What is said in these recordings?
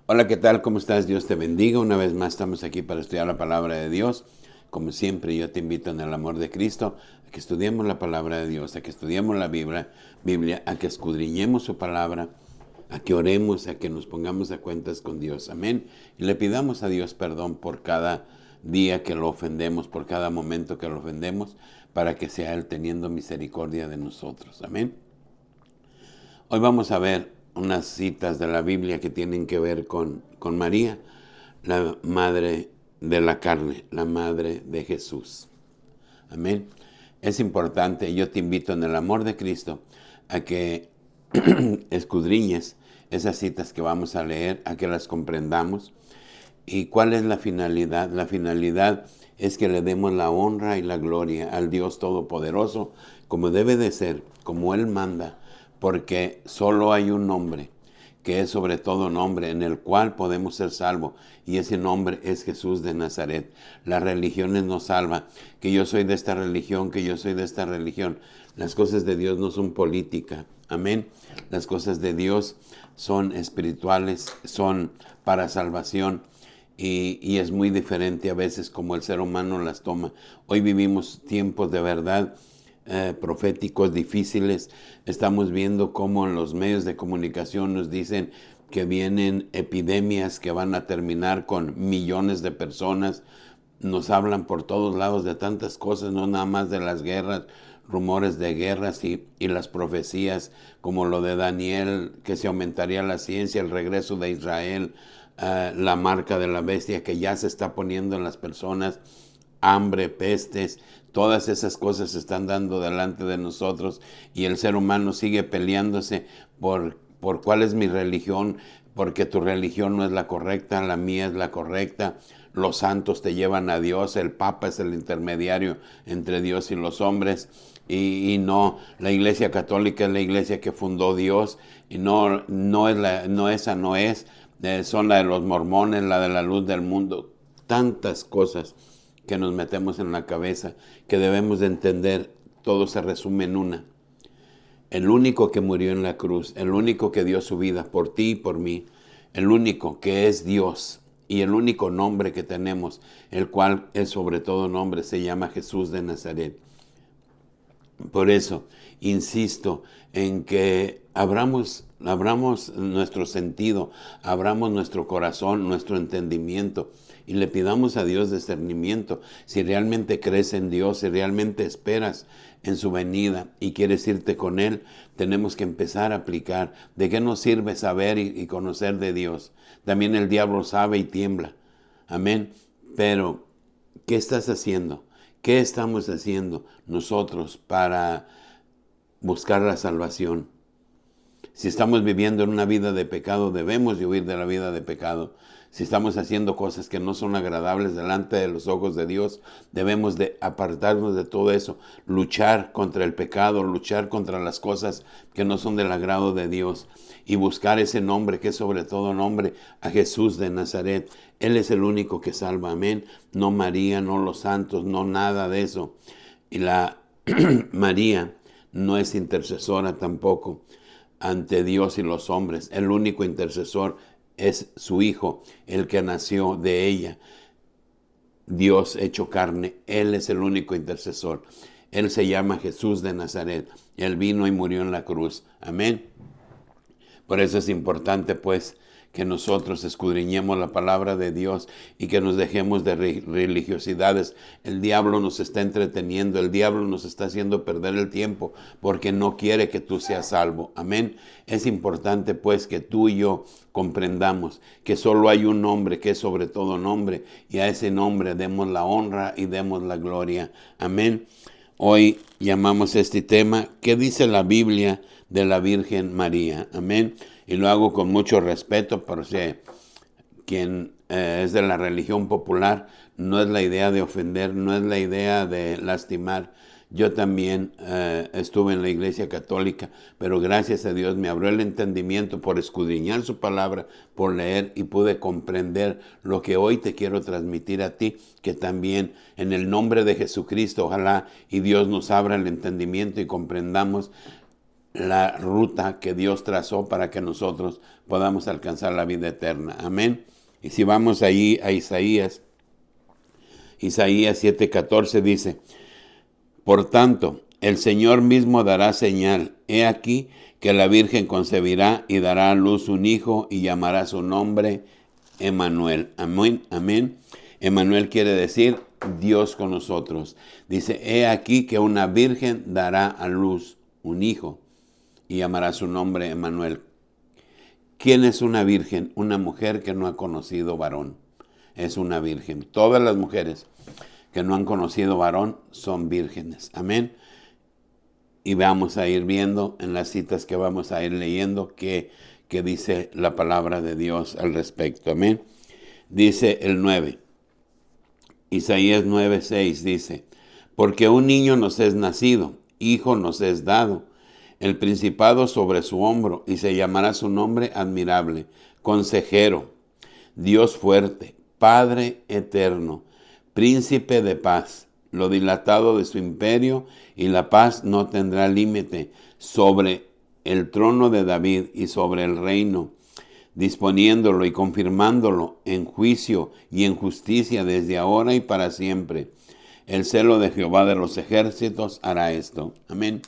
Hola, ¿qué tal? ¿Cómo estás? Dios te bendiga. Una vez más estamos aquí para estudiar la palabra de Dios. Como siempre, yo te invito en el amor de Cristo a que estudiemos la palabra de Dios, a que estudiemos la Biblia, a que escudriñemos su palabra, a que oremos, a que nos pongamos a cuentas con Dios. Amén. Y le pidamos a Dios perdón por cada día que lo ofendemos, por cada momento que lo ofendemos, para que sea Él teniendo misericordia de nosotros. Amén. Hoy vamos a ver unas citas de la Biblia que tienen que ver con María, la madre de la carne, la madre de Jesús. Amén. Es importante, yo te invito en el amor de Cristo a que escudriñes esas citas que vamos a leer, a que las comprendamos. ¿Y cuál es la finalidad? La finalidad es que le demos la honra y la gloria al Dios Todopoderoso, como debe de ser, como Él manda, porque solo hay un nombre, que es sobre todo nombre, en el cual podemos ser salvos, y ese nombre es Jesús de Nazaret. Las religiones nos salvan, que yo soy de esta religión, que yo soy de esta religión. Las cosas de Dios no son política, amén. Las cosas de Dios son espirituales, son para salvación. Y es muy diferente a veces como el ser humano las toma. Hoy vivimos tiempos de verdad proféticos difíciles. Estamos viendo cómo en los medios de comunicación nos dicen que vienen epidemias que van a terminar con millones de personas. Nos hablan por todos lados de tantas cosas, no nada más de las guerras, rumores de guerras y las profecías, como lo de Daniel, que se aumentaría la ciencia, el regreso de Israel, la marca de la bestia que ya se está poniendo en las personas, hambre, pestes, todas esas cosas se están dando delante de nosotros y el ser humano sigue peleándose por cuál es mi religión, porque tu religión no es la correcta, la mía es la correcta. Los santos te llevan a Dios, el Papa es el intermediario entre Dios y los hombres. Y no, la Iglesia Católica es la iglesia que fundó Dios y no esa no es, son la de los mormones, la de la luz del mundo, tantas cosas que nos metemos en la cabeza que debemos de entender. Todo se resume en una: el único que murió en la cruz, el único que dio su vida por ti y por mí, el único que es Dios y el único nombre que tenemos, el cual es sobre todo nombre, se llama Jesús de Nazaret. Por eso, insisto en que abramos nuestro sentido, abramos nuestro corazón, nuestro entendimiento y le pidamos a Dios discernimiento. Si realmente crees en Dios, si realmente esperas en su venida y quieres irte con Él, tenemos que empezar a aplicar. ¿De qué nos sirve saber y conocer de Dios? También el diablo sabe y tiembla. Amén. Pero, ¿qué estás haciendo? ¿Qué estamos haciendo nosotros para buscar la salvación? Si estamos viviendo en una vida de pecado, debemos de huir de la vida de pecado. Si estamos haciendo cosas que no son agradables delante de los ojos de Dios, debemos de apartarnos de todo eso, luchar contra el pecado, luchar contra las cosas que no son del agrado de Dios y buscar ese nombre que es sobre todo nombre, a Jesús de Nazaret. Él es el único que salva, amén. No María, no los santos, no nada de eso. Y la María no es intercesora tampoco ante Dios y los hombres. El único intercesor es su Hijo, el que nació de ella, Dios hecho carne. Él es el único intercesor. Él se llama Jesús de Nazaret. Él vino y murió en la cruz. Amén. Por eso es importante, pues, que nosotros escudriñemos la palabra de Dios y que nos dejemos de religiosidades. El diablo nos está entreteniendo, el diablo nos está haciendo perder el tiempo porque no quiere que tú seas salvo. Amén. Es importante, pues, que tú y yo comprendamos que solo hay un nombre que es sobre todo nombre, y a ese nombre demos la honra y demos la gloria. Amén. Hoy llamamos este tema: ¿qué dice la Biblia de la Virgen María? Amén. Y lo hago con mucho respeto, porque quien es de la religión popular, no es la idea de ofender, no es la idea de lastimar. Yo también estuve en la Iglesia Católica, pero gracias a Dios me abrió el entendimiento por escudriñar su palabra, por leer, y pude comprender lo que hoy te quiero transmitir a ti, que también en el nombre de Jesucristo, ojalá y Dios nos abra el entendimiento y comprendamos la ruta que Dios trazó para que nosotros podamos alcanzar la vida eterna. Amén. Y si vamos ahí a Isaías 7:14 dice: por tanto, el Señor mismo dará señal. He aquí que la Virgen concebirá y dará a luz un hijo y llamará su nombre Emmanuel. Amén, amén. Emmanuel quiere decir Dios con nosotros. Dice, he aquí que una virgen dará a luz un hijo y llamará su nombre Emmanuel. ¿Quién es una virgen? Una mujer que no ha conocido varón. Es una virgen. Todas las mujeres que no han conocido varón son vírgenes. Amén. Y vamos a ir viendo en las citas que vamos a ir leyendo que dice la palabra de Dios al respecto. Amén. Dice el 9. Isaías 9:6 dice: porque un niño nos es nacido, hijo nos es dado, el principado sobre su hombro, y se llamará su nombre admirable, consejero, Dios fuerte, Padre eterno, príncipe de paz. Lo dilatado de su imperio y la paz no tendrá límite sobre el trono de David y sobre el reino, disponiéndolo y confirmándolo en juicio y en justicia desde ahora y para siempre. El celo de Jehová de los ejércitos hará esto. Amén.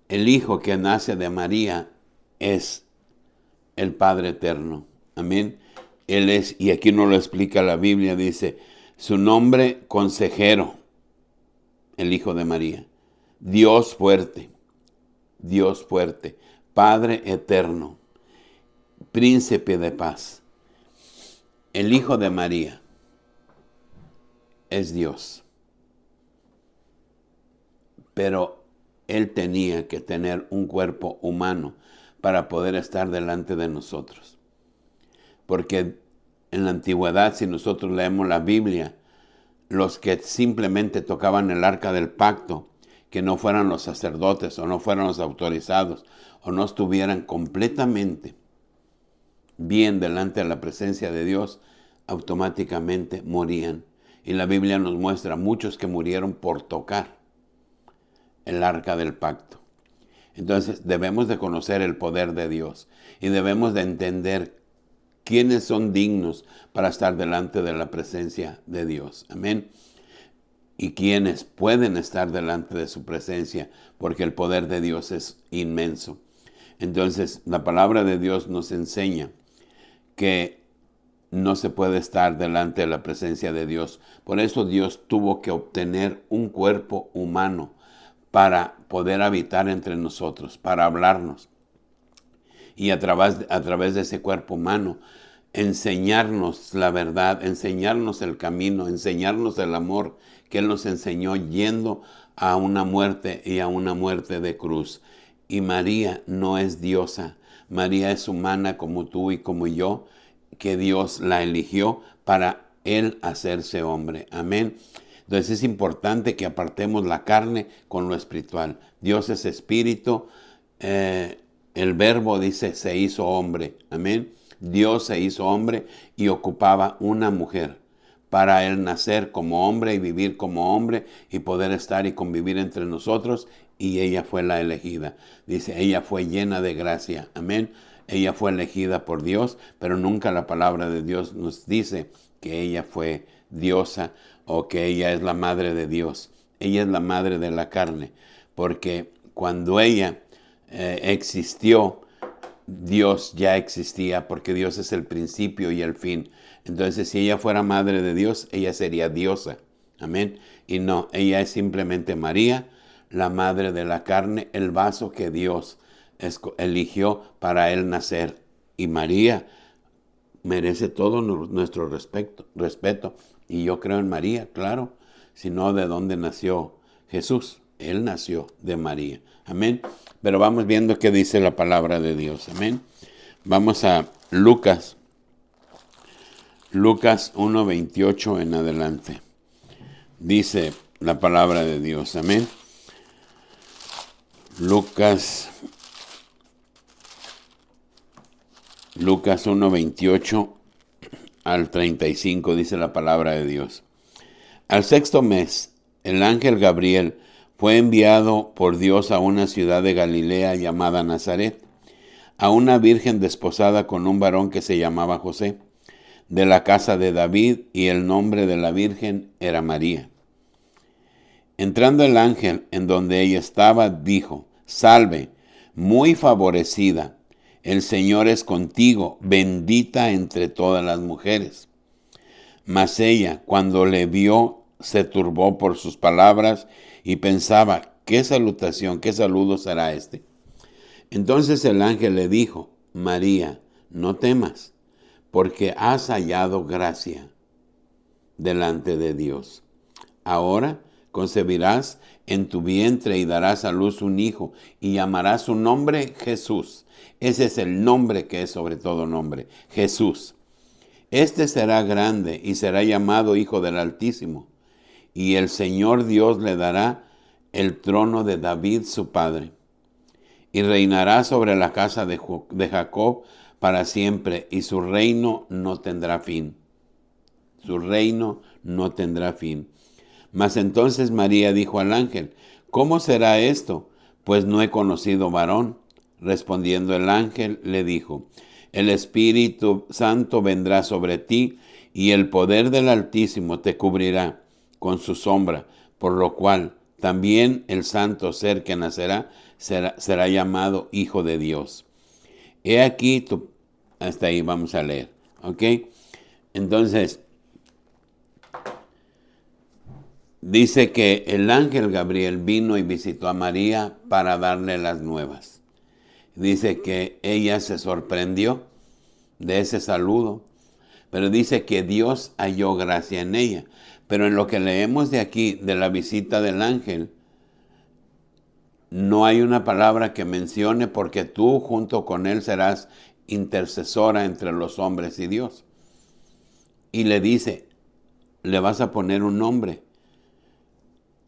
El Hijo que nace de María es el Padre eterno. Amén. Él es, y aquí nos lo explica la Biblia, dice, su nombre consejero, el Hijo de María. Dios fuerte, Padre eterno, príncipe de paz. El Hijo de María es Dios. Pero Él tenía que tener un cuerpo humano para poder estar delante de nosotros. Porque en la antigüedad, si nosotros leemos la Biblia, los que simplemente tocaban el arca del pacto, que no fueran los sacerdotes o no fueran los autorizados o no estuvieran completamente bien delante de la presencia de Dios, automáticamente morían. Y la Biblia nos muestra muchos que murieron por tocar el arca del pacto. Entonces debemos de conocer el poder de Dios y debemos de entender quiénes son dignos para estar delante de la presencia de Dios. Amén. Y quiénes pueden estar delante de su presencia, porque el poder de Dios es inmenso. Entonces, la palabra de Dios nos enseña que no se puede estar delante de la presencia de Dios. Por eso Dios tuvo que obtener un cuerpo humano para poder habitar entre nosotros, para hablarnos. Y a través de ese cuerpo humano, enseñarnos la verdad, enseñarnos el camino, enseñarnos el amor que Él nos enseñó yendo a una muerte y a una muerte de cruz. Y María no es diosa, María es humana como tú y como yo, que Dios la eligió para Él hacerse hombre. Amén. Entonces es importante que apartemos la carne con lo espiritual. Dios es espíritu. El verbo dice se hizo hombre. Amén. Dios se hizo hombre y ocupaba una mujer para Él nacer como hombre y vivir como hombre y poder estar y convivir entre nosotros, y ella fue la elegida. Dice, ella fue llena de gracia. Amén. Ella fue elegida por Dios, pero nunca la palabra de Dios nos dice que ella fue diosa o que ella es la madre de Dios. Ella es la madre de la carne, porque cuando ella existió, Dios ya existía, porque Dios es el principio y el fin. Entonces, si ella fuera madre de Dios, ella sería diosa. Amén. Y no, ella es simplemente María, la madre de la carne, el vaso que Dios eligió para Él nacer. Y María merece todo nuestro respeto. Y yo creo en María, claro. Si no, ¿de dónde nació Jesús? Él nació de María. Amén. Pero vamos viendo qué dice la palabra de Dios. Amén. Vamos a Lucas 1:28 en adelante. Dice la palabra de Dios. Amén. Lucas 1:28 al 35 dice la palabra de Dios. Al sexto mes, el ángel Gabriel fue enviado por Dios a una ciudad de Galilea llamada Nazaret, a una virgen desposada con un varón que se llamaba José, de la casa de David, y el nombre de la virgen era María. Entrando el ángel en donde ella estaba, dijo: Salve, muy favorecida, el Señor es contigo, bendita entre todas las mujeres. Mas ella, cuando le vio, se turbó por sus palabras y pensaba: ¿qué salutación, qué saludo será este? Entonces el ángel le dijo: María, no temas, porque has hallado gracia delante de Dios. Ahora concebirás en tu vientre y darás a luz un hijo, y llamarás su nombre Jesús. Ese es el nombre que es sobre todo nombre, Jesús. Este será grande y será llamado Hijo del Altísimo, y el Señor Dios le dará el trono de David su padre, y reinará sobre la casa de Jacob para siempre, y su reino no tendrá fin. Su reino no tendrá fin. Mas entonces María dijo al ángel: ¿cómo será esto? Pues no he conocido varón. Respondiendo el ángel, le dijo: el Espíritu Santo vendrá sobre ti, y el poder del Altísimo te cubrirá con su sombra, por lo cual también el santo ser que nacerá será llamado Hijo de Dios. He aquí hasta ahí vamos a leer, ¿ok? Entonces, dice que el ángel Gabriel vino y visitó a María para darle las nuevas. Dice que ella se sorprendió de ese saludo, pero dice que Dios halló gracia en ella. Pero en lo que leemos de aquí, de la visita del ángel, no hay una palabra que mencione, porque tú junto con él serás intercesora entre los hombres y Dios. Y le dice: le vas a poner un nombre,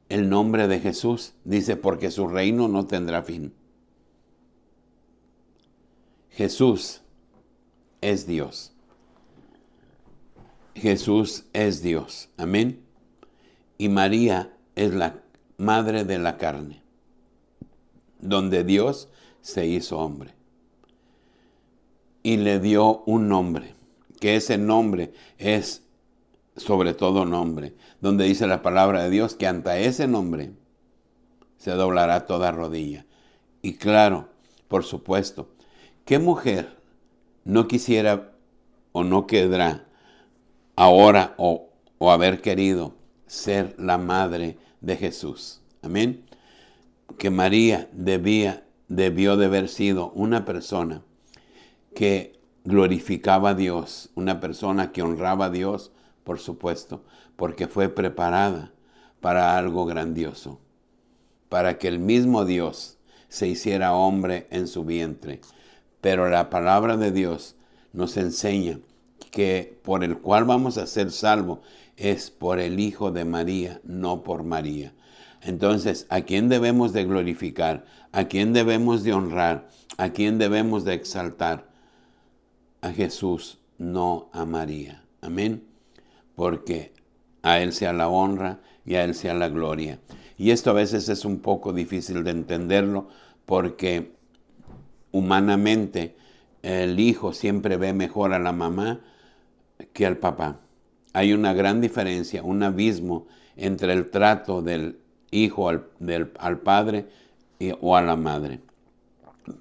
el nombre de Jesús. Dice: porque su reino no tendrá fin. Jesús es Dios. Jesús es Dios. Amén. Y María es la madre de la carne, donde Dios se hizo hombre. Y le dio un nombre, que ese nombre es sobre todo nombre, donde dice la palabra de Dios que ante ese nombre se doblará toda rodilla. Y claro, por supuesto, ¿qué mujer no quisiera o no querrá ahora o haber querido ser la madre de Jesús? Amén. Que María debió de haber sido una persona que glorificaba a Dios, una persona que honraba a Dios, por supuesto, porque fue preparada para algo grandioso, para que el mismo Dios se hiciera hombre en su vientre. Pero la palabra de Dios nos enseña que por el cual vamos a ser salvos es por el Hijo de María, no por María. Entonces, ¿a quién debemos de glorificar? ¿A quién debemos de honrar? ¿A quién debemos de exaltar? A Jesús, no a María. Amén. Porque a Él sea la honra y a Él sea la gloria. Y esto a veces es un poco difícil de entenderlo, porque humanamente el hijo siempre ve mejor a la mamá que al papá. Hay una gran diferencia, un abismo entre el trato del hijo al padre o a la madre.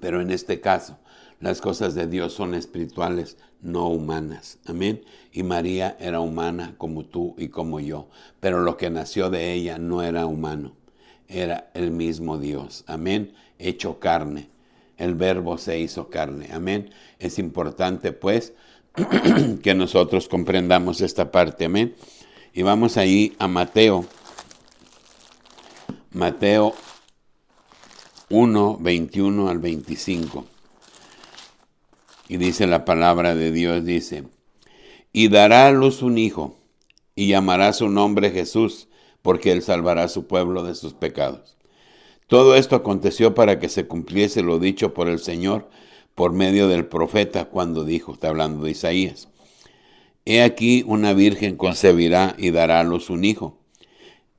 Pero en este caso, las cosas de Dios son espirituales, no humanas. Amén. Y María era humana como tú y como yo. Pero lo que nació de ella no era humano. Era el mismo Dios. Amén. Hecho carne. El verbo se hizo carne. Amén. Es importante, pues, que nosotros comprendamos esta parte. Amén. Y vamos ahí a Mateo. Mateo 1, 21 al 25. Y dice la palabra de Dios, dice: y dará a luz un hijo, y llamará su nombre Jesús, porque él salvará a su pueblo de sus pecados. Todo esto aconteció para que se cumpliese lo dicho por el Señor por medio del profeta, cuando dijo, está hablando de Isaías: he aquí una virgen concebirá y dará a luz un hijo,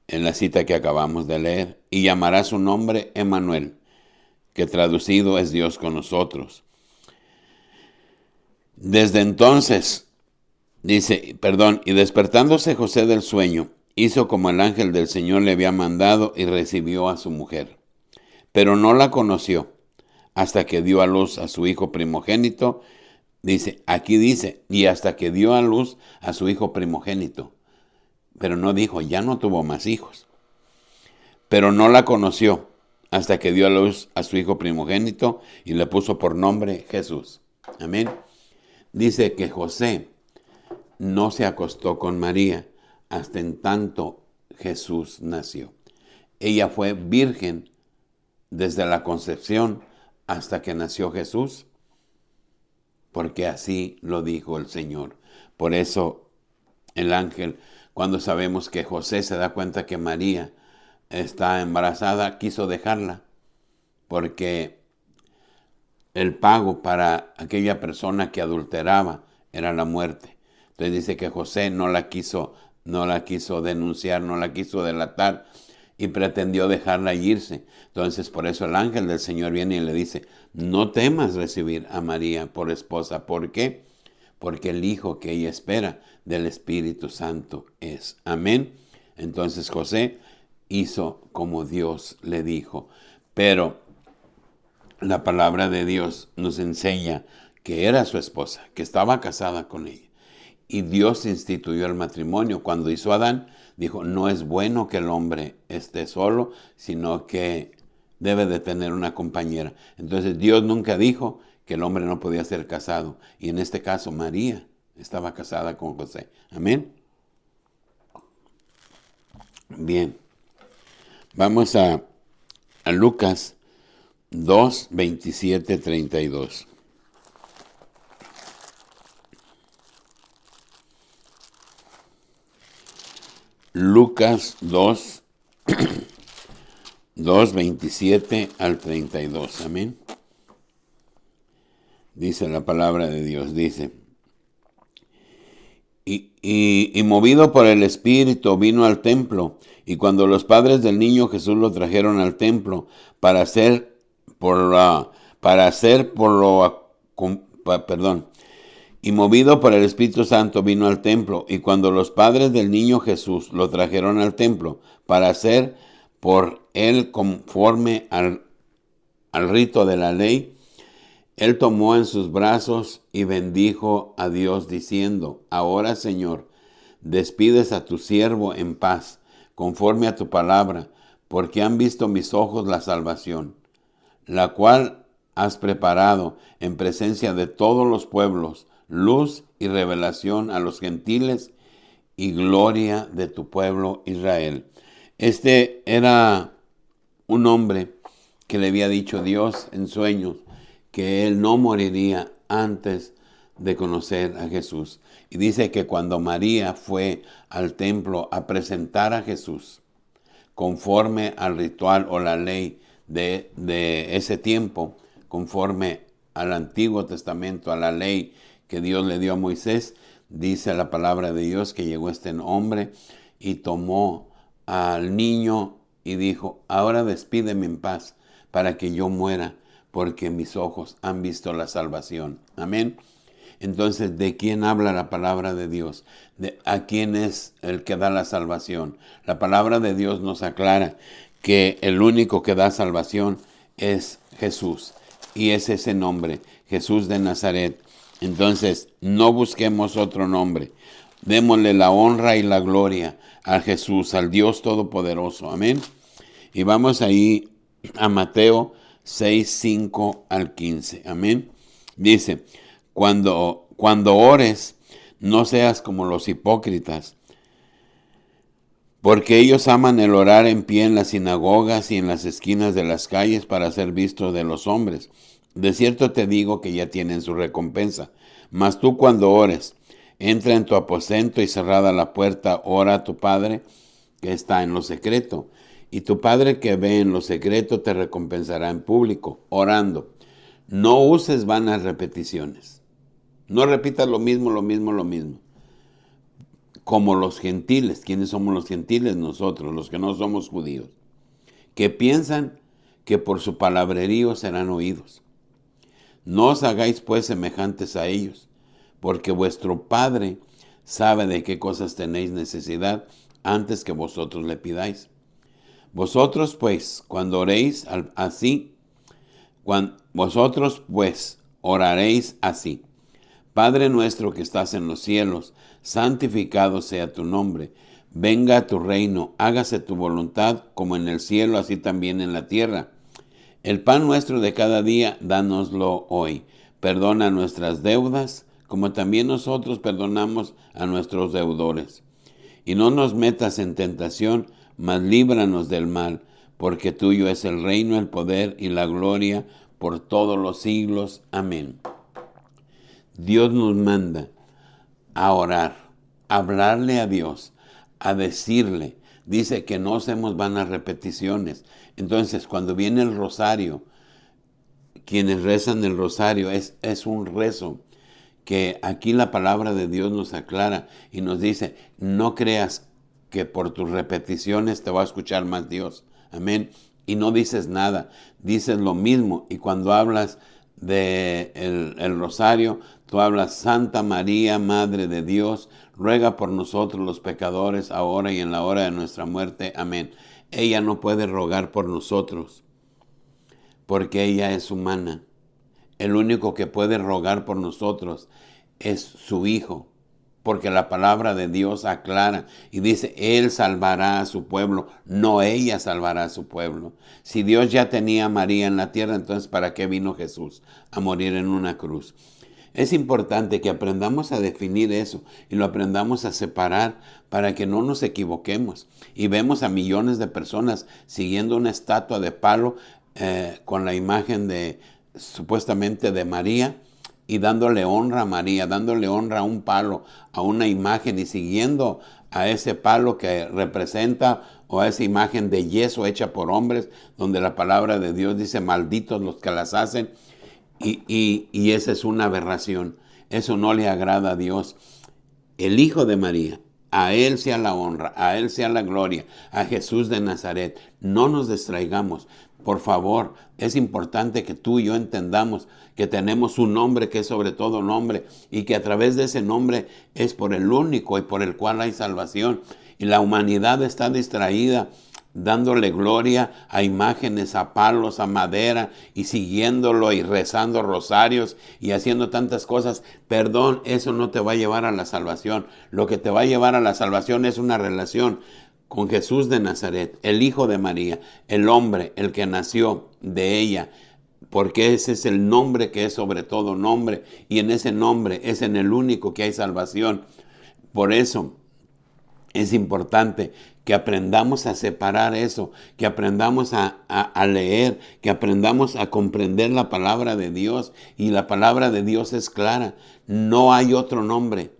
en la cita que acabamos de leer, y llamará su nombre Emmanuel, que traducido es Dios con nosotros. Desde entonces, y despertándose José del sueño, hizo como el ángel del Señor le había mandado y recibió a su mujer. Pero no la conoció hasta que dio a luz a su hijo primogénito. Aquí dice, y hasta que dio a luz a su hijo primogénito. Pero no dijo, ya no tuvo más hijos. Pero no la conoció hasta que dio a luz a su hijo primogénito y le puso por nombre Jesús. Amén. Dice que José no se acostó con María hasta en tanto Jesús nació. Ella fue virgen desde la concepción hasta que nació Jesús, porque así lo dijo el Señor. Por eso el ángel, cuando sabemos que José se da cuenta que María está embarazada, quiso dejarla, porque el pago para aquella persona que adulteraba era la muerte. Entonces dice que José no la quiso denunciar, no la quiso delatar y pretendió dejarla irse. Entonces por eso el ángel del Señor viene y le dice, no temas recibir a María por esposa. ¿Por qué? Porque el hijo que ella espera del Espíritu Santo es. Amén. Entonces José hizo como Dios le dijo. Pero la palabra de Dios nos enseña que era su esposa, que estaba casada con ella. Y Dios instituyó el matrimonio. Cuando hizo Adán, dijo, no es bueno que el hombre esté solo, sino que debe de tener una compañera. Entonces Dios nunca dijo que el hombre no podía ser casado. Y en este caso María estaba casada con José. Amén. Bien. Vamos a Lucas 2, 27, 32. Lucas 2, 2, 27 al 32. Amén. Dice la palabra de Dios, dice, y movido por el Espíritu vino al templo, y cuando los padres del niño Jesús lo trajeron al templo y movido por el Espíritu Santo vino al templo, y cuando los padres del niño Jesús lo trajeron al templo para hacer por él conforme al rito de la ley, él tomó en sus brazos y bendijo a Dios diciendo, ahora Señor, despides a tu siervo en paz, conforme a tu palabra, porque han visto mis ojos la salvación, la cual has preparado en presencia de todos los pueblos, luz y revelación a los gentiles y gloria de tu pueblo Israel. Este era un hombre que le había dicho Dios en sueños que él no moriría antes de conocer a Jesús. Y dice que cuando María fue al templo a presentar a Jesús, conforme al ritual o la ley de ese tiempo, conforme al Antiguo Testamento, a la ley que Dios le dio a Moisés, dice la palabra de Dios que llegó este hombre y tomó al niño y dijo, ahora despídeme en paz para que yo muera, porque mis ojos han visto la salvación. Amén. Entonces, ¿de quién habla la palabra de Dios? ¿A quién es el que da la salvación? La palabra de Dios nos aclara que el único que da salvación es Jesús. Y es ese nombre, Jesús de Nazaret. Entonces, no busquemos otro nombre. Démosle la honra y la gloria a Jesús, al Dios Todopoderoso. Amén. Y vamos ahí a Mateo 6, 5 al 15. Amén. Dice, cuando ores, no seas como los hipócritas, porque ellos aman el orar en pie en las sinagogas y en las esquinas de las calles para ser vistos de los hombres. De cierto te digo que ya tienen su recompensa. Mas tú cuando ores, entra en tu aposento y cerrada la puerta, ora a tu Padre que está en lo secreto. Y tu Padre que ve en lo secreto te recompensará en público, orando. No uses vanas repeticiones. No repitas lo mismo. como los gentiles. ¿Quiénes somos los gentiles? Nosotros, los que no somos judíos, que piensan que por su palabrerío serán oídos. No os hagáis pues semejantes a ellos, porque vuestro Padre sabe de qué cosas tenéis necesidad antes que vosotros le pidáis. Vosotros pues, cuando oréis así, vosotros pues oraréis así: Padre nuestro que estás en los cielos, santificado sea tu nombre. Venga a tu reino, hágase tu voluntad como en el cielo, así también en la tierra. El pan nuestro de cada día, dánoslo hoy. Perdona nuestras deudas, como también nosotros perdonamos a nuestros deudores. Y no nos metas en tentación, mas líbranos del mal, porque tuyo es el reino, el poder y la gloria por todos los siglos. Amén. Dios nos manda a orar, a hablarle a Dios, a decirle. Dice que no hacemos vanas repeticiones. Entonces, cuando viene el rosario, quienes rezan el rosario, es un rezo que aquí la palabra de Dios nos aclara y nos dice: no creas que por tus repeticiones te va a escuchar más Dios. Amén. Y no dices nada, dices lo mismo. Y cuando hablas de el rosario, tú hablas: Santa María, Madre de Dios, ruega por nosotros los pecadores, ahora y en la hora de nuestra muerte. Amén. Ella no puede rogar por nosotros, porque ella es humana. El único que puede rogar por nosotros es su Hijo, porque la palabra de Dios aclara y dice: Él salvará a su pueblo, no ella salvará a su pueblo. Si Dios ya tenía a María en la tierra, entonces ¿para qué vino Jesús a morir en una cruz? Es importante que aprendamos a definir eso y lo aprendamos a separar para que no nos equivoquemos. Y vemos a millones de personas siguiendo una estatua de palo con la imagen de supuestamente de María, y dándole honra a María, dándole honra a un palo, a una imagen, y siguiendo a ese palo que representa, o a esa imagen de yeso hecha por hombres, donde la palabra de Dios dice: malditos los que las hacen. Y esa es una aberración. Eso no le agrada a Dios. El Hijo de María, a Él sea la honra, a Él sea la gloria, a Jesús de Nazaret. No nos distraigamos. Por favor, es importante que tú y yo entendamos que tenemos un nombre que es sobre todo nombre, y que a través de ese nombre es por el único y por el cual hay salvación. Y la humanidad está distraída dándole gloria a imágenes, a palos, a madera, y siguiéndolo y rezando rosarios y haciendo tantas cosas. Perdón, eso no te va a llevar a la salvación. Lo que te va a llevar a la salvación es una relación con Jesús de Nazaret, el Hijo de María, el hombre, el que nació de ella, porque ese es el nombre que es sobre todo nombre, y en ese nombre es en el único que hay salvación. Por eso es importante que aprendamos a separar eso, que aprendamos a leer, que aprendamos a comprender la palabra de Dios. Y la palabra de Dios es clara. No hay otro nombre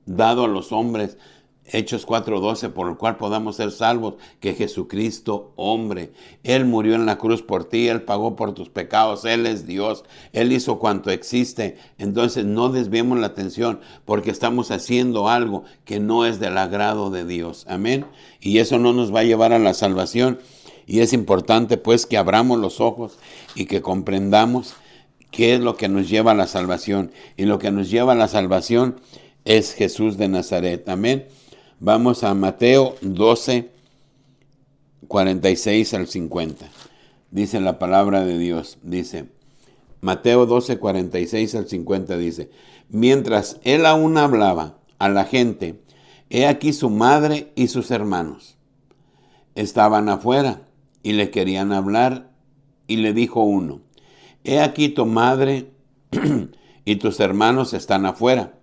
dado a los hombres, Hechos 4:12, por el cual podamos ser salvos, que Jesucristo, hombre. Él murió en la cruz por ti, Él pagó por tus pecados, Él es Dios, Él hizo cuanto existe. Entonces no desviemos la atención, porque estamos haciendo algo que no es del agrado de Dios. Amén. Y eso no nos va a llevar a la salvación. Y es importante pues que abramos los ojos y que comprendamos qué es lo que nos lleva a la salvación. Y lo que nos lleva a la salvación es Jesús de Nazaret. Amén. Vamos a Mateo 12, 46 al 50. Dice la palabra de Dios. Dice, Mateo 12, 46 al 50 dice: mientras él aún hablaba a la gente, he aquí su madre y sus hermanos estaban afuera y le querían hablar, y le dijo uno: he aquí tu madre y tus hermanos están afuera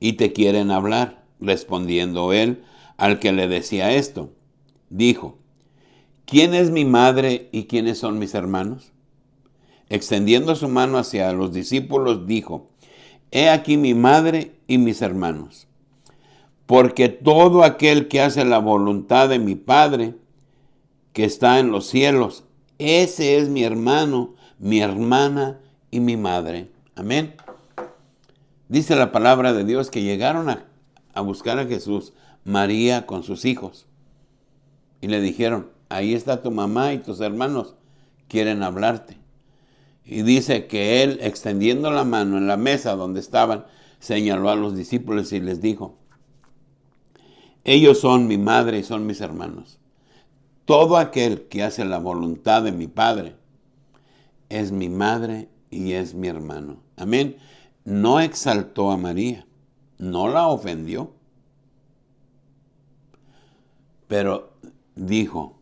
y te quieren hablar. Respondiendo él al que le decía esto, dijo: ¿quién es mi madre y quiénes son mis hermanos? Extendiendo su mano hacia los discípulos, dijo: he aquí mi madre y mis hermanos. Porque todo aquel que hace la voluntad de mi Padre, que está en los cielos, ese es mi hermano, mi hermana y mi madre. Amén. Dice la palabra de Dios que llegaron a buscar a Jesús, María con sus hijos. Y le dijeron, ahí está tu mamá y tus hermanos, quieren hablarte. Y dice que él, extendiendo la mano en la mesa donde estaban, señaló a los discípulos y les dijo, ellos son mi madre y son mis hermanos. Todo aquel que hace la voluntad de mi Padre es mi madre y es mi hermano. Amén. No exaltó a María, no la ofendió, pero dijo,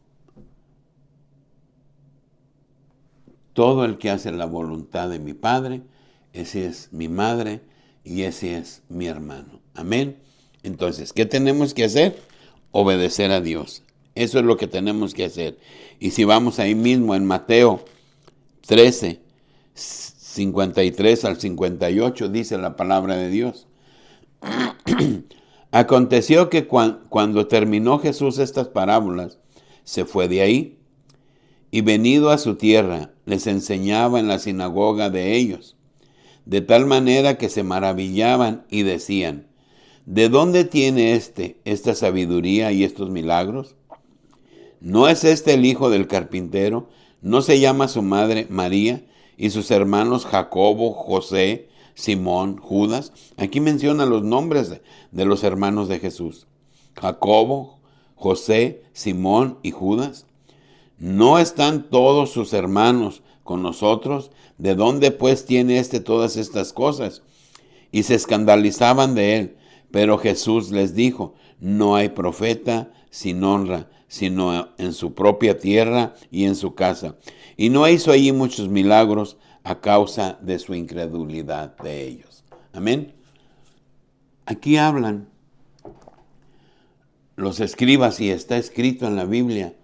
todo el que hace la voluntad de mi Padre, ese es mi madre y ese es mi hermano. Amén. Entonces, ¿qué tenemos que hacer? Obedecer a Dios. Eso es lo que tenemos que hacer. Y si vamos ahí mismo en Mateo 13, 53 al 58, dice la palabra de Dios. Aconteció que cuando terminó Jesús estas parábolas, se fue de ahí y venido a su tierra, les enseñaba en la sinagoga de ellos, de tal manera que se maravillaban y decían, ¿de dónde tiene esta sabiduría y estos milagros? ¿No es este el hijo del carpintero? ¿No se llama su madre María y sus hermanos Jacobo, José, Simón, Judas? Aquí menciona los nombres de los hermanos de Jesús. Jacobo, José, Simón y Judas. ¿No están todos sus hermanos con nosotros? ¿De dónde pues tiene todas estas cosas? Y se escandalizaban de él. Pero Jesús les dijo, no hay profeta sin honra, sino en su propia tierra y en su casa. Y no hizo allí muchos milagros a causa de su incredulidad de ellos. Amén. Aquí hablan los escribas y está escrito en la Biblia.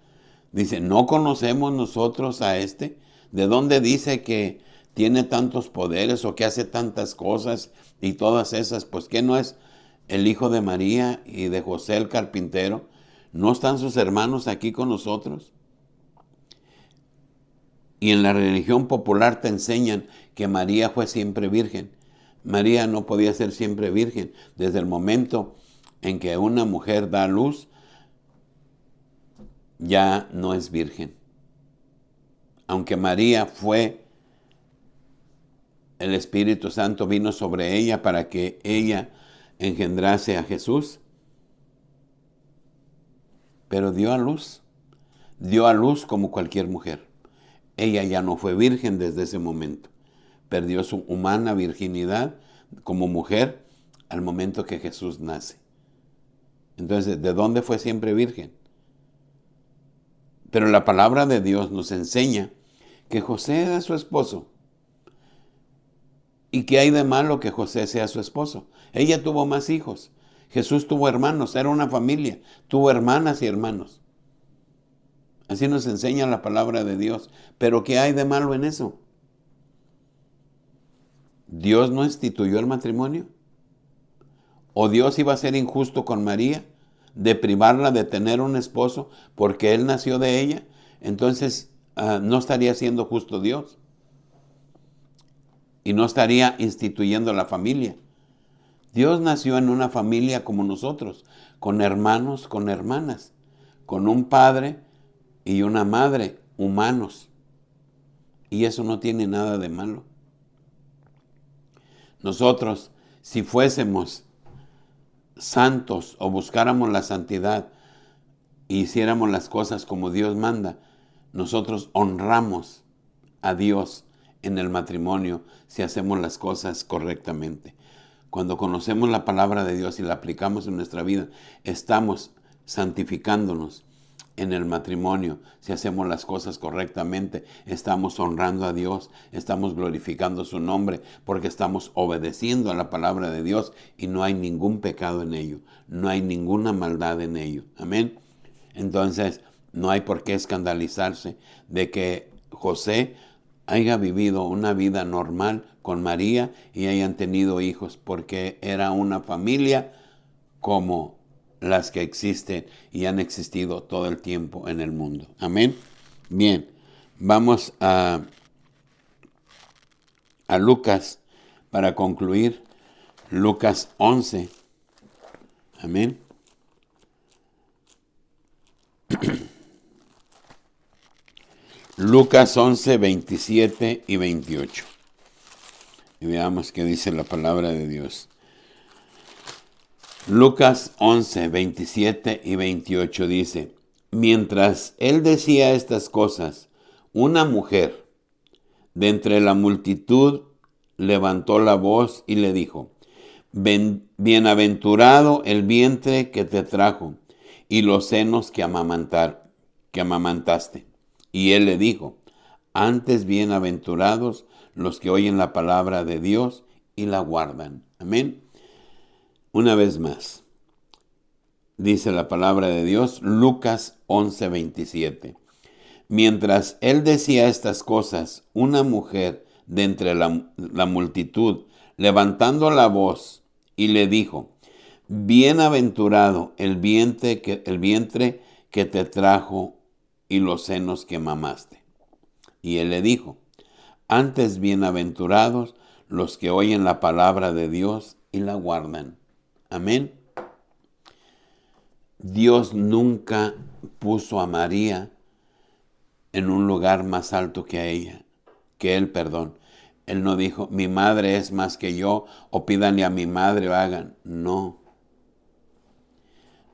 Dice, ¿no conocemos nosotros a este? ¿De dónde dice que tiene tantos poderes o que hace tantas cosas y todas esas? Pues que no es el hijo de María y de José el carpintero. ¿No están sus hermanos aquí con nosotros? Y en la religión popular te enseñan que María fue siempre virgen. María no podía ser siempre virgen. Desde el momento en que una mujer da a luz, ya no es virgen. Aunque María fue, el Espíritu Santo vino sobre ella para que ella engendrase a Jesús, pero dio a luz como cualquier mujer. Ella ya no fue virgen desde ese momento. Perdió su humana virginidad como mujer al momento que Jesús nace. Entonces, ¿de dónde fue siempre virgen? Pero la palabra de Dios nos enseña que José era su esposo. ¿Y qué hay de malo que José sea su esposo? Ella tuvo más hijos. Jesús tuvo hermanos, era una familia. Tuvo hermanas y hermanos. Así nos enseña la palabra de Dios. Pero ¿qué hay de malo en eso? ¿Dios no instituyó el matrimonio? ¿O Dios iba a ser injusto con María de privarla de tener un esposo porque él nació de ella? Entonces, ¿no estaría siendo justo Dios? Y no estaría instituyendo la familia. Dios nació en una familia como nosotros, con hermanos, con hermanas, con un padre y una madre humanos. Y eso no tiene nada de malo. Nosotros, si fuésemos santos o buscáramos la santidad e hiciéramos las cosas como Dios manda, nosotros honramos a Dios en el matrimonio si hacemos las cosas correctamente. Cuando conocemos la palabra de Dios y la aplicamos en nuestra vida, estamos santificándonos en el matrimonio. Si hacemos las cosas correctamente, estamos honrando a Dios, estamos glorificando su nombre, porque estamos obedeciendo a la palabra de Dios y no hay ningún pecado en ello, no hay ninguna maldad en ello. Amén. Entonces, no hay por qué escandalizarse de que José haya vivido una vida normal con María y hayan tenido hijos, porque era una familia como las que existen y han existido todo el tiempo en el mundo. Amén. Bien, vamos a Lucas para concluir. Lucas 11. Amén. Lucas 11, 27 y 28. Y veamos qué dice la palabra de Dios. Lucas 11, 27 y 28 dice: Mientras él decía estas cosas, una mujer de entre la multitud levantó la voz y le dijo: Bienaventurado el vientre que te trajo y los senos que amamantaste. Y él le dijo: Antes bienaventurados los que oyen la palabra de Dios y la guardan. Amén. Una vez más, dice la palabra de Dios, Lucas 11, 27. Mientras él decía estas cosas, una mujer de entre la multitud, levantando la voz, y le dijo: Bienaventurado el vientre que te trajo y los senos que mamaste. Y él le dijo: Antes bienaventurados los que oyen la palabra de Dios y la guardan. Amén. Dios nunca puso a María en un lugar más alto que a ella, que él, perdón. Él no dijo: mi madre es más que yo, o pídanle a mi madre o hagan. No.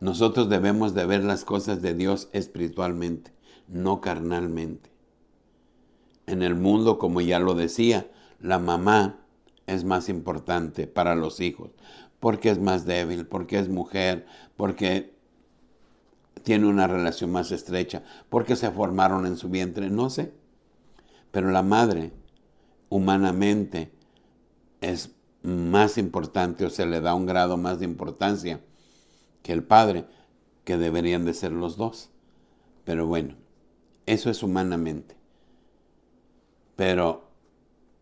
Nosotros debemos de ver las cosas de Dios espiritualmente, no carnalmente. En el mundo, como ya lo decía, la mamá es más importante para los hijos, porque es más débil, porque es mujer, porque tiene una relación más estrecha, porque se formaron en su vientre, no sé. Pero la madre, humanamente, es más importante, o se le da un grado más de importancia que el padre, que deberían de ser los dos. Pero bueno, eso es humanamente. Pero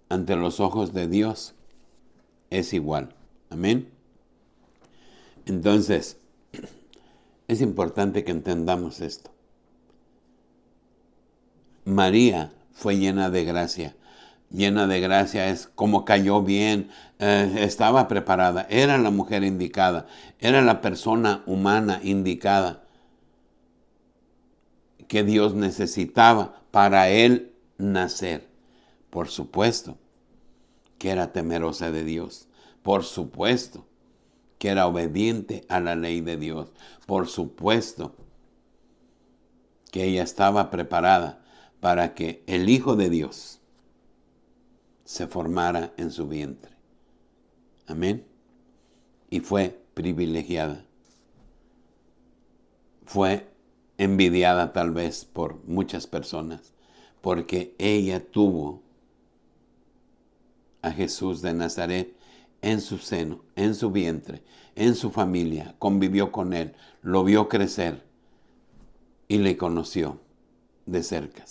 ante los ojos de Dios es igual. Amén. Entonces, es importante que entendamos esto. María fue llena de gracia. Llena de gracia es como cayó bien, estaba preparada, era la mujer indicada, era la persona humana indicada que Dios necesitaba para él nacer. Por supuesto que era temerosa de Dios. Por supuesto que era obediente a la ley de Dios. Por supuesto que ella estaba preparada para que el Hijo de Dios se formara en su vientre. Amén. Y fue privilegiada. Fue envidiada tal vez por muchas personas, porque ella tuvo a Jesús de Nazaret en su seno, en su vientre, en su familia, convivió con él, lo vio crecer y le conoció de cerca.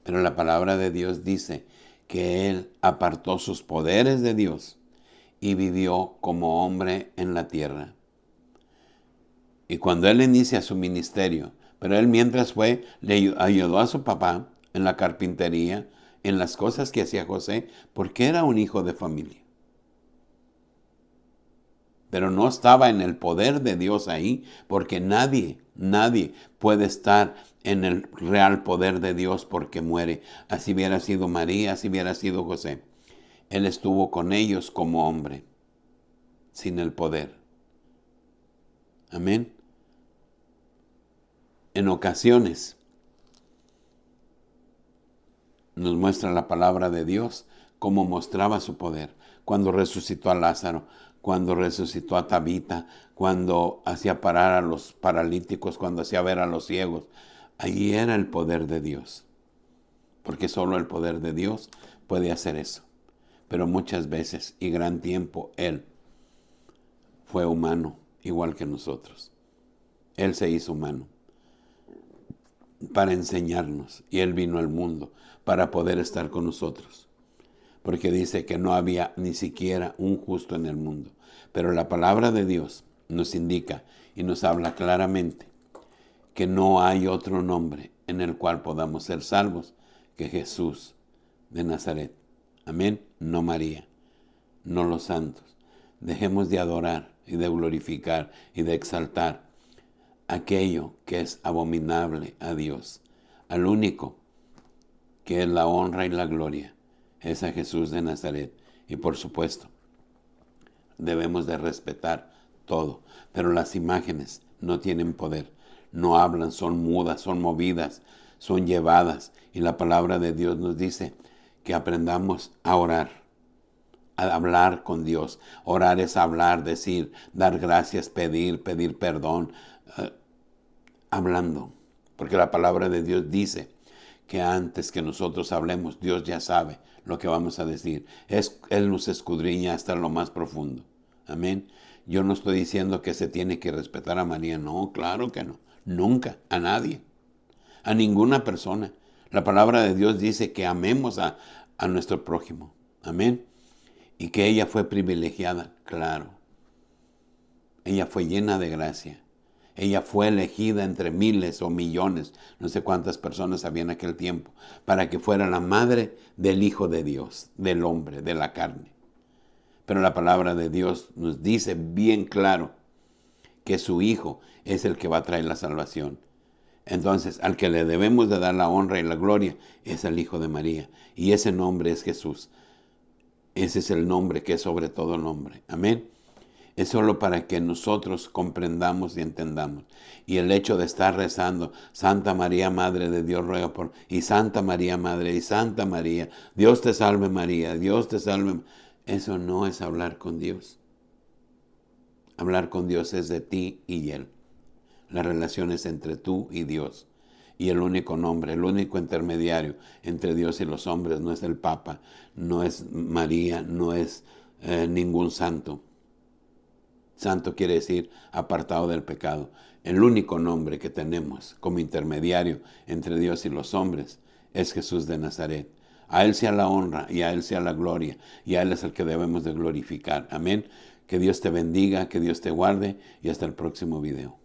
Pero la palabra de Dios dice que él apartó sus poderes de Dios y vivió como hombre en la tierra. Y cuando él inicia su ministerio, pero él mientras fue, le ayudó a su papá en la carpintería, en las cosas que hacía José, porque era un hijo de familia. Pero no estaba en el poder de Dios ahí, porque nadie puede estar en el real poder de Dios porque muere. Así hubiera sido María, así hubiera sido José. Él estuvo con ellos como hombre, sin el poder. Amén. En ocasiones nos muestra la palabra de Dios cómo mostraba su poder. Cuando resucitó a Lázaro, cuando resucitó a Tabita, cuando hacía parar a los paralíticos, cuando hacía ver a los ciegos. Allí era el poder de Dios. Porque solo el poder de Dios puede hacer eso. Pero muchas veces y gran tiempo Él fue humano, igual que nosotros. Él se hizo humano para enseñarnos, y Él vino al mundo para poder estar con nosotros, porque dice que no había ni siquiera un justo en el mundo. Pero la palabra de Dios nos indica y nos habla claramente que no hay otro nombre en el cual podamos ser salvos que Jesús de Nazaret. Amén. No María, no los santos. Dejemos de adorar y de glorificar y de exaltar aquello que es abominable a Dios. Al único que es la honra y la gloria es a Jesús de Nazaret. Y por supuesto, debemos de respetar todo. Pero las imágenes no tienen poder. No hablan, son mudas, son movidas, son llevadas. Y la palabra de Dios nos dice que aprendamos a orar, a hablar con Dios. Orar es hablar, decir, dar gracias, pedir perdón, hablando. Porque la palabra de Dios dice que antes que nosotros hablemos, Dios ya sabe lo que vamos a decir. Él nos escudriña hasta lo más profundo. Amén. Yo no estoy diciendo que se tiene que respetar a María. No, claro que no. Nunca, a nadie, a ninguna persona. La palabra de Dios dice que amemos a nuestro prójimo. Amén. Y que ella fue privilegiada, claro. Ella fue llena de gracia. Ella fue elegida entre miles o millones, no sé cuántas personas había en aquel tiempo, para que fuera la madre del Hijo de Dios, del hombre, de la carne. Pero la palabra de Dios nos dice bien claro que su Hijo es el que va a traer la salvación. Entonces, al que le debemos de dar la honra y la gloria es al Hijo de María. Y ese nombre es Jesús. Ese es el nombre que es sobre todo nombre. Amén. Es solo para que nosotros comprendamos y entendamos. Y el hecho de estar rezando, Santa María, Madre de Dios, ruega por... Y Santa María, Madre, y Santa María, Dios te salve María, Dios te salve. Eso no es hablar con Dios. Hablar con Dios es de ti y Él. La relación es entre tú y Dios. Y el único nombre, el único intermediario entre Dios y los hombres no es el Papa, no es María, no es ningún santo. Santo quiere decir apartado del pecado. El único nombre que tenemos como intermediario entre Dios y los hombres es Jesús de Nazaret. A Él sea la honra y a Él sea la gloria y a Él es el que debemos de glorificar. Amén. Que Dios te bendiga, que Dios te guarde y hasta el próximo video.